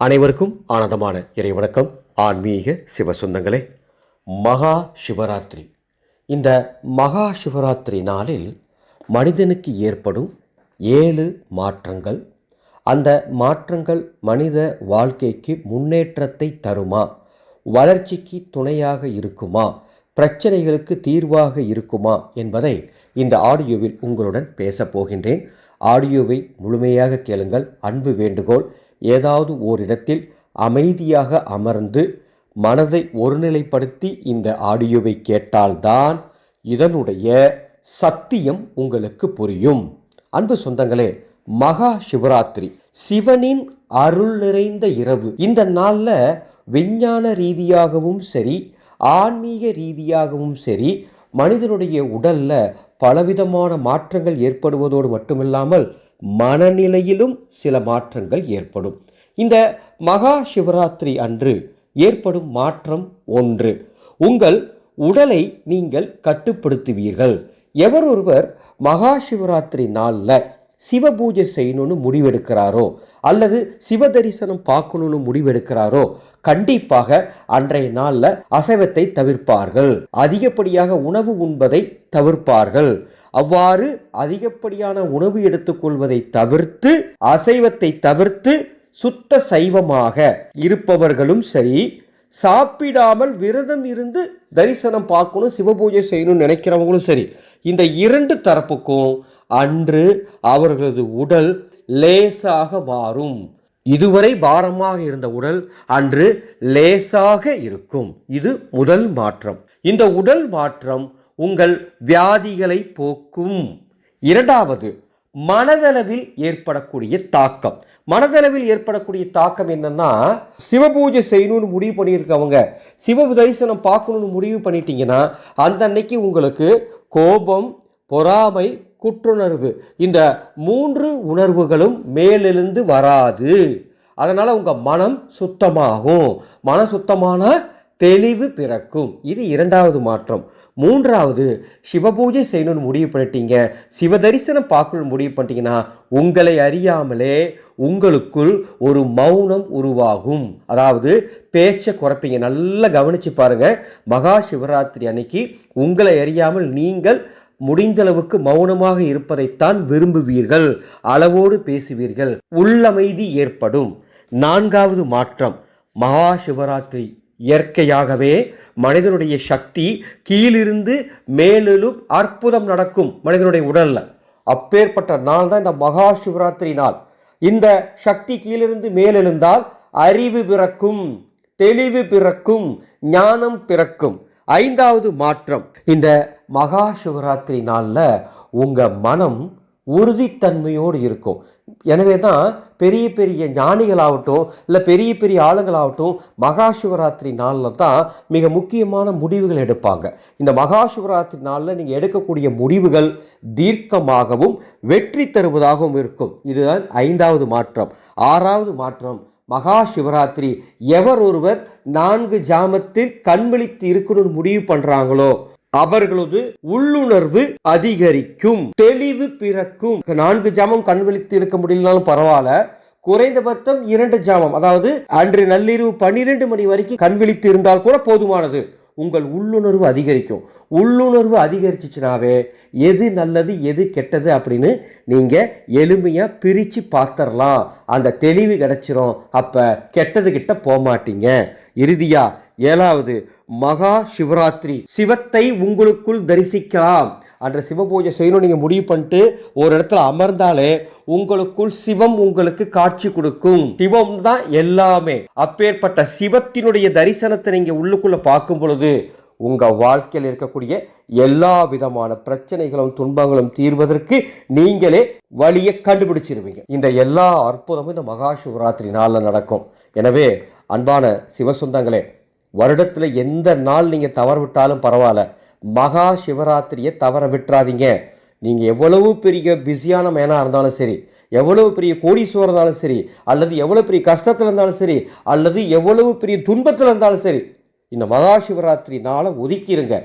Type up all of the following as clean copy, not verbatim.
அனைவருக்கும் ஆனந்தமான இறைவணக்கம். ஆன்மீக சிவசொந்தங்களே, மகா சிவராத்திரி. இந்த மகா சிவராத்திரி நாளில் மனிதனுக்கு ஏற்படும் 7 மாற்றங்கள். அந்த மாற்றங்கள் மனித வாழ்க்கைக்கு முன்னேற்றத்தை தருமா, வளர்ச்சிக்கு துணையாக இருக்குமா, பிரச்சனைகளுக்கு தீர்வாக இருக்குமா என்பதை இந்த ஆடியோவில் உங்களுடன் பேசப் போகின்றேன். ஆடியோவை முழுமையாக கேளுங்கள். அன்பு வேண்டுகோள், ஏதாவது ஓரிடத்தில் அமைதியாக அமர்ந்து மனதை ஒருநிலைப்படுத்தி இந்த ஆடியோவை கேட்டால்தான் இதனுடைய சத்தியம் உங்களுக்கு புரியும். அன்பு சொந்தங்களே, மகா சிவராத்திரி சிவனின் அருள் நிறைந்த இரவு. இந்த நாளில் விஞ்ஞான ரீதியாகவும் சரி, ஆன்மீக ரீதியாகவும் சரி, மனிதனுடைய உடல்ல பலவிதமான மாற்றங்கள் ஏற்படுவதோடு மட்டுமில்லாமல் மனநிலையிலும் சில மாற்றங்கள் ஏற்படும். இந்த மகா சிவராத்திரி அன்று ஏற்படும் மாற்றம் ஒன்று, உங்கள் உடலை நீங்கள் கட்டுப்படுத்துவீர்கள். எவர் ஒருவர் மகா சிவராத்திரி நாளில் சிவ பூஜை செய்யணும்னு முடிவெடுக்கிறாரோ அல்லது சிவ தரிசனம் பார்க்கணும்னு முடிவெடுக்கிறாரோ கண்டிப்பாக அன்றைய நாளில் அசைவத்தை தவிர்ப்பார்கள். அதிகப்படியாக உணவு உண்பதை தவிர்ப்பார்கள். அவ்வாறு அதிகப்படியான உணவு எடுத்துக்கொள்வதை தவிர்த்து, அசைவத்தை தவிர்த்து சுத்த சைவமாக இருப்பவர்களும் சரி, சாப்பிடாமல் விரதம் இருந்து தரிசனம் பார்க்கணும், சிவபூஜை செய்யணும்னு நினைக்கிறவங்களும் சரி, இந்த 2 தரப்புக்கும் அன்று அவர்களது உடல் லேசாக மாறும். இதுவரை பாரமாக இருந்த உடல் அன்று லேசாக இருக்கும். இது முதல் மாற்றம். இந்த உடல் மாற்றம் உங்கள் வியாதிகளை போக்கும். இரண்டாவது, மனதளவில் ஏற்படக்கூடிய தாக்கம். மனதளவில் ஏற்படக்கூடிய தாக்கம் என்னன்னா, சிவபூஜை செய்யணும்னு முடிவு பண்ணியிருக்கவங்க சிவ தரிசனம் பார்க்கணும்னு முடிவு பண்ணிட்டீங்கன்னா அந்த அன்னைக்கு உங்களுக்கு கோபம், பொறாமை, குற்றுணர்வு, இந்த 3 உணர்வுகளும் மேலெழுந்து வராது. அதனால உங்க மனம் சுத்தமாகும். மன சுத்தமான தெளிவு பிறக்கும். இது 2வது மாற்றம். 3வது, சிவபூஜை செய்யணும்னு முடிவு பண்ணிட்டீங்க, சிவ தரிசனம் பார்க்கணும்னு முடிவு பண்ணிட்டீங்கன்னா உங்களை அறியாமலே உங்களுக்குள் ஒரு மௌனம் உருவாகும். அதாவது பேச்சை குறைப்பீங்க. நல்லா கவனிச்சு பாருங்க. மகா சிவராத்திரி அன்னைக்கு உங்களை அறியாமல் நீங்கள் முடிந்தளவுக்கு மௌனமாக இருப்பதைத்தான் விரும்புவீர்கள். அளவோடு பேசுவீர்கள். உள்ளமைதி ஏற்படும். 4வது மாற்றம், மகா சிவராத்திரி இயற்கையாகவே மனிதனுடைய சக்தி கீழிருந்து மேலும் அற்புதம் நடக்கும் மனிதனுடைய உடல்ல. அப்பேற்பட்ட நாள் தான் இந்த மகா சிவராத்திரி நாள். இந்த சக்தி கீழிருந்து மேலெழுந்தால் அறிவு பிறக்கும், தெளிவு பிறக்கும், ஞானம் பிறக்கும். 5வது மாற்றம், இந்த மகா சிவராத்திரி நாளில் உங்கள் மனம் உறுதித்தன்மையோடு இருக்கும். எனவே தான் பெரிய பெரிய ஞானிகளாகட்டும் இல்லை பெரிய பெரிய ஆளுங்களாகட்டும் மகா சிவராத்திரி நாளில் தான் மிக முக்கியமான முடிவுகள் எடுப்பாங்க. இந்த மகா சிவராத்திரி நாளில் நீங்கள் எடுக்கக்கூடிய முடிவுகள் தீர்க்கமாகவும் வெற்றி தருவதாகவும் இருக்கும். இதுதான் 5வது மாற்றம். 6வது மாற்றம், மகா சிவராத்திரி எவர் ஒருவர் 4 ஜாமத்தில் கண் விழித்து இருக்கணும்னு முடிவு பண்றாங்களோ அவர்களது உள்ளுணர்வு அதிகரிக்கும், தெளிவு பிறக்கும். 4 ஜாமம் கண் விழித்து இருக்க முடியலனாலும் பரவாயில்ல, குறைந்தபட்சம் 2 ஜாமம், அதாவது அன்று நள்ளிரவு 12 மணி வரைக்கும் கண் விழித்து இருந்தால் கூட போதுமானது. உங்கள் உள்ளுணர்வு அதிகரிக்கும். உள்ளுணர்வு அதிகரிச்சிச்சுனாவே எது நல்லது எது கெட்டது அப்படின்னு நீங்கள் எளிமையாக பிரித்து பார்த்துடலாம். அந்த தெளிவு கிடைச்சிரும். அப்போ கெட்டது கிட்ட போக மாட்டீங்க. இறுதியா 7வது, மகா சிவராத்திரி சிவத்தை உங்களுக்குள் தரிசிக்கலாம். அன்ற சிவ பூஜை செய்யணும் நீங்கள் முடிவு பண்ணிட்டு ஒரு இடத்துல அமர்ந்தாலே உங்களுக்குள் சிவம் உங்களுக்கு காட்சி கொடுக்கும். சிவம் தான் எல்லாமே. அப்பேற்பட்ட சிவத்தினுடைய தரிசனத்தை நீங்க உள்ளுக்குள்ள பார்க்கும் பொழுது உங்க வாழ்க்கையில் இருக்கக்கூடிய எல்லா விதமான பிரச்சனைகளும் துன்பங்களும் தீர்வதற்கு நீங்களே வழியை கண்டுபிடிச்சிருவீங்க. இந்த எல்லா அற்புதமும் இந்த மகா சிவராத்திரி நாளில் நடக்கும். எனவே அன்பான சிவசொந்தங்களே, வருடத்தில் எந்த நாள் நீங்கள் தவற விட்டாலும் பரவாயில்ல, மகா சிவராத்திரியை தவற விட்டுறாதீங்க. நீங்கள் எவ்வளவு பெரிய பிஸியான மேனாக இருந்தாலும் சரி, எவ்வளவு பெரிய கோடீஸ்வரர் இருந்தாலும் சரி, அல்லது எவ்வளவு பெரிய கஷ்டத்தில் இருந்தாலும் சரி, அல்லது எவ்வளவு பெரிய துன்பத்தில் இருந்தாலும் சரி, இந்த மகா சிவராத்திரி நாளை ஒதுக்கிடுங்க.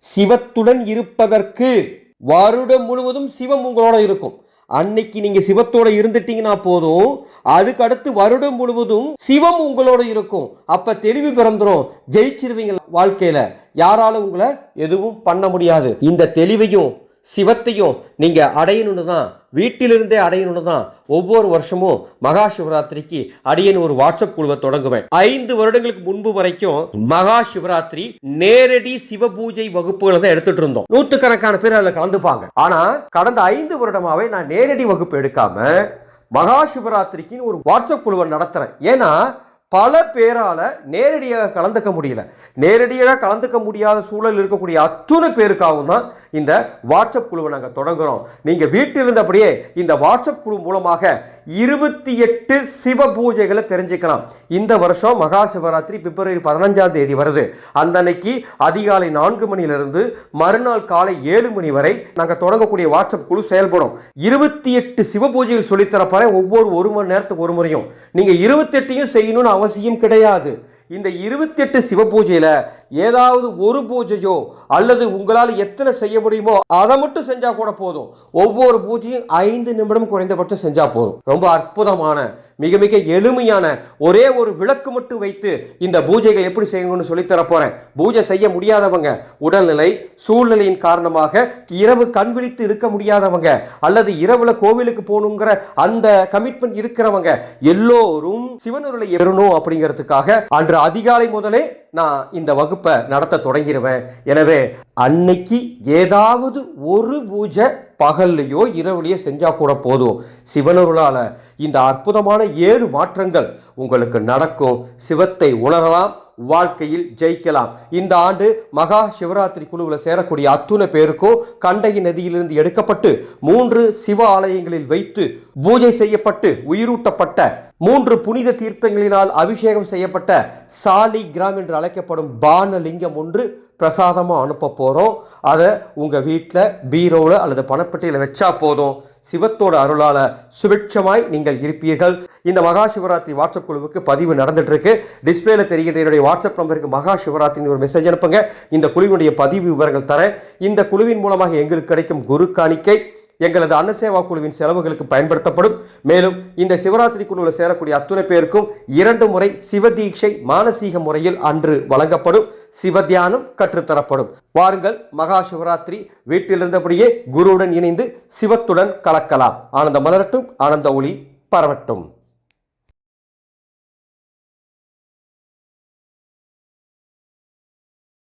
சிவத்துடன் இருப்பதற்கு வருடம் முழுவதும் சிவம் உங்களோட இருக்கும். அன்னைக்கு நீங்க சிவத்தோட இருந்துட்டீங்கன்னா போதும், அதுக்கு அடுத்து வருடம் முழுவதும் சிவம் உங்களோட இருக்கும். அப்ப தெளிவு பிறந்துரும், ஜெயிச்சிருவீங்க வாழ்க்கையில. யாராலும் உங்களை எதுவும் பண்ண முடியாது. இந்த தெளிவையும் சிவத்தையும் நீங்க அடையணும்னு தான், வீட்டிலிருந்தே அடையணும்னு தான் ஒவ்வொரு வருஷமும் மகா சிவராத்திரிக்கு அடியேன் ஒரு வாட்ஸ்அப் குழுவை தொடங்குவேன். 5 வருடங்களுக்கு முன்பு வரைக்கும் மகா சிவராத்திரி நேரடி சிவ பூஜை வகுப்புகளை தான் எடுத்துட்டு இருந்தோம். நூற்றுக்கணக்கான பேர் அதில் கலந்துப்பாங்க. ஆனா கடந்த 5 வருடமாவே நான் நேரடி வகுப்பு எடுக்காம மகா சிவராத்திரிக்கு ஒரு வாட்ஸ்அப் குழுவை நடத்துறேன். ஏன்னா பல பேரால நேரடியாக கலந்துக்க முடியல. நேரடியாக கலந்துக்க முடியாத சூழல் இருக்கக்கூடிய அத்துணை பேருக்காகவும் தான் இந்த வாட்ஸ்அப் குழுவை நாங்கள் தொடங்குறோம். நீங்க வீட்டில் இருந்தபடியே இந்த வாட்ஸ்அப் குழு மூலமாக 28 சிவ பூஜைகளை தெரிஞ்சுக்கலாம். இந்த வருஷம் மகா சிவராத்திரி பிப்ரவரி 15ஆம் தேதி வருது. அந்த அன்னைக்கு அதிகாலை 4 மணியிலிருந்து மறுநாள் காலை 7 மணி வரை நாங்கள் தொடங்கக்கூடிய வாட்ஸ்அப் குழு செயல்படும். 28 சிவ பூஜைகள் சொல்லித்தரப்பற ஒவ்வொரு 1 மணி நேரத்துக்கு ஒரு முறையும். நீங்க 28யும் செய்யணும்னு அவசியம் கிடையாது. இந்த 28 சிவ பூஜையில ஏதாவது ஒரு பூஜையோ அல்லது உங்களால் எத்தனை செய்ய முடியுமோ அதை மட்டும் செஞ்சா கூட போதும். ஒவ்வொரு பூஜையும் 5 நிமிடம் குறைந்தபட்சம் செஞ்சா போதும். ரொம்ப அற்புதமான மிக மிக எளிமையான ஒரே ஒரு விளக்கு மட்டும் வைத்து இந்த பூஜைகள் எப்படி செய்யணும்னு சொல்லித்தர போறேன். பூஜை செய்ய முடியாதவங்க, உடல்நிலை சூழ்நிலையின் காரணமாக இரவு கண் விழித்து இருக்க முடியாதவங்க, அல்லது இரவுல கோவிலுக்கு போகணுங்கிற அந்த கமிட்மெண்ட் இருக்கிறவங்க எல்லோரும் சிவனருளை பெறணும் அப்படிங்கிறதுக்காக அன்று அதிகாலை முதலே நான் இந்த வகுப்பை நடத்த தொடங்கிடுவேன். எனவே அன்னைக்கு ஏதாவது ஒரு பூஜை பகல்லையோ இரவுலையோ செஞ்சா கூட போதும். சிவனருளால இந்த அற்புதமான 7 மாற்றங்கள் உங்களுக்கு நடக்கும். சிவத்தை உணரலாம், வாழ்க்கையில் ஜெயிக்கலாம். இந்த ஆண்டு மகா சிவராத்திரி குழுவில் சேரக்கூடிய அத்துணை பேருக்கும் கண்டகி நதியிலிருந்து எடுக்கப்பட்டு 3 சிவ ஆலயங்களில் வைத்து பூஜை செய்யப்பட்டு உயிரூட்டப்பட்ட 3 புனித தீர்த்தங்களினால் அபிஷேகம் செய்யப்பட்ட சாலி கிராம் என்று அழைக்கப்படும் பானலிங்கம் ஒன்று பிரசாதமாக அனுப்ப போகிறோம். அதை உங்கள் வீட்டில் பீரோவில் அல்லது பணப்பெட்டியில் வச்சா போதும். சிவத்தோட அருளால சுபிட்சமாய் நீங்கள் இருப்பீர்கள். இந்த மகா சிவராத்திரி வாட்ஸ்அப் குழுவுக்கு பதிவு நடந்துட்டு இருக்கு. டிஸ்பிளேல தெரிகின்ற என்னுடைய வாட்ஸ்அப் நம்பருக்கு மகா சிவராத்திரி ஒரு மெசேஜ் அனுப்புங்க. இந்த குழுவினுடைய பதிவு விவரங்கள் தரேன். இந்த குழுவின் மூலமாக எங்களுக்கு கிடைக்கும் குரு காணிக்கை எங்களது அன்னசேவா குழுவின் செலவுகளுக்கு பயன்படுத்தப்படும். மேலும் இந்த சிவராத்திரி குழுவில் சேரக்கூடிய அத்துணை பேருக்கும் 2 முறை சிவதீட்சை மானசீக முறையில் அன்று வழங்கப்படும். சிவத்தியானம் கற்றுத்தரப்படும். வாருங்கள், மகா சிவராத்திரி வீட்டில் இருந்தபடியே குருவுடன் இணைந்து சிவத்துடன் கலக்கலாம். ஆனந்த மலரட்டும், ஆனந்த ஒளி பரவட்டும்.